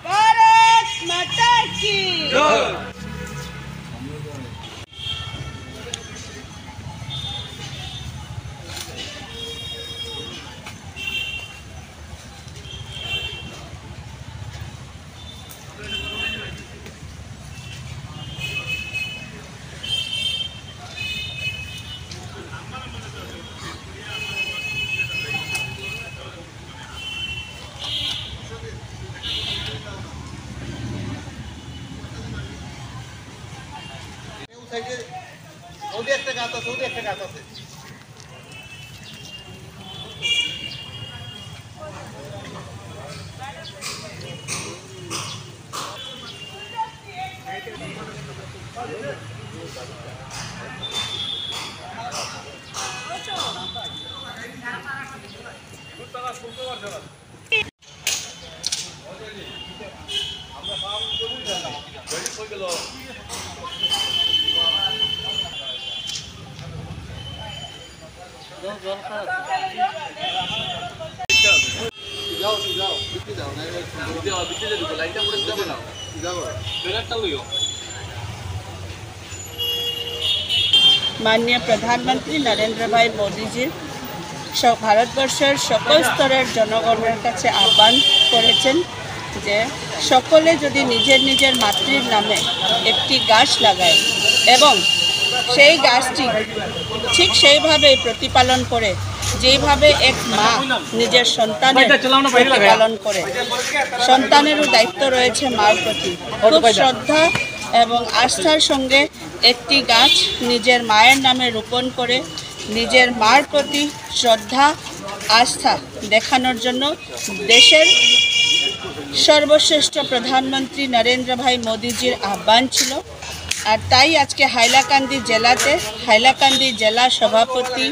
भारत माता की সৌদি একটা গাছ আছে माननीय प्रधानमंत्री नरेंद्र भाई मोदी जी भारतवर्षेर सकल स्तरेर जनगणेर काछे आह्वान करेছেন যে সকলে যদি নিজের নিজের মাতৃর নামে একটি গাছ লাগায় এবং সেই গাছটি ঠিক সেইভাবে প্রতিপালন করে যেভাবে এক মা নিজের সন্তানের প্রতিপালন করে সন্তানেরও দায়িত্ব রয়েছে মার প্রতি খুব শ্রদ্ধা এবং আস্থার সঙ্গে একটি গাছ নিজের মায়ের নামে রোপণ করে নিজের মার প্রতি শ্রদ্ধা আস্থা দেখানোর জন্য দেশের সর্বশ্রেষ্ঠ প্রধানমন্ত্রী নরেন্দ্র ভাই মোদিজির আহ্বান ছিল। আর তাই আজকে হাইলাকান্দি জেলাতে হাইলাকান্দি জেলা সভাপতি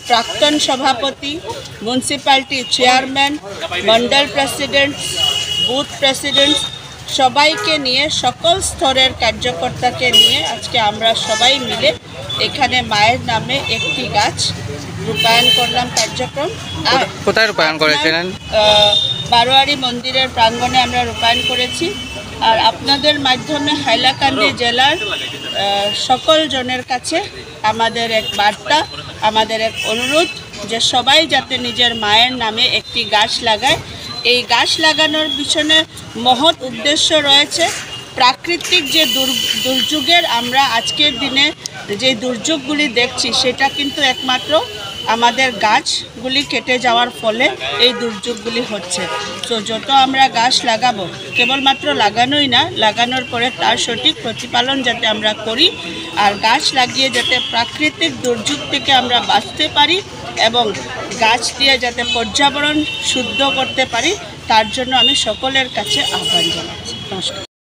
প্রাক্তন সভাপতি municipality chairman Mondal president booth president সবাইকে নিয়ে সকল স্তরের কার্যকর্তাকে নিয়ে আজকে আমরা সবাই মিলে এখানে মায়ের নামে একটি গাছ রূপায়ণ করলাম কার্যক্রম। আর কোথায় রূপায়ণ করেছিলেন? বারোয়ারি মন্দিরের প্রাঙ্গণে আমরা রূপায়ণ করেছি। আর আপনাদের মাধ্যমে হাইলাকান্দি জেলার সকল জনের কাছে আমাদের এক বার্তা, আমাদের এক অনুরোধ যে সবাই যাতে নিজের মায়ের নামে একটি গাছ লাগায়। এই গাছ লাগানোর পিছনে মহৎ উদ্দেশ্য রয়েছে। প্রাকৃতিক যে দুর্যোগের আমরা আজকের দিনে যে দুর্যোগগুলি দেখছি সেটা কিন্তু একমাত্র আমাদের গাছগুলি কেটে যাওয়ার ফলে এই দুর্যোগগুলি হচ্ছে। তো যত আমরা গাছ লাগাবো, কেবলমাত্র লাগানোই না, লাগানোর পরে তার সঠিক প্রতিপালন যাতে আমরা করি আর গাছ লাগিয়ে যাতে প্রাকৃতিক দুর্যোগ থেকে আমরা বাঁচতে পারি এবং গাছ দিয়ে যাতে পর্যাবরণ শুদ্ধ করতে পারি, তার জন্য আমি সকলের কাছে আহ্বান জানাচ্ছি। নমস্কার।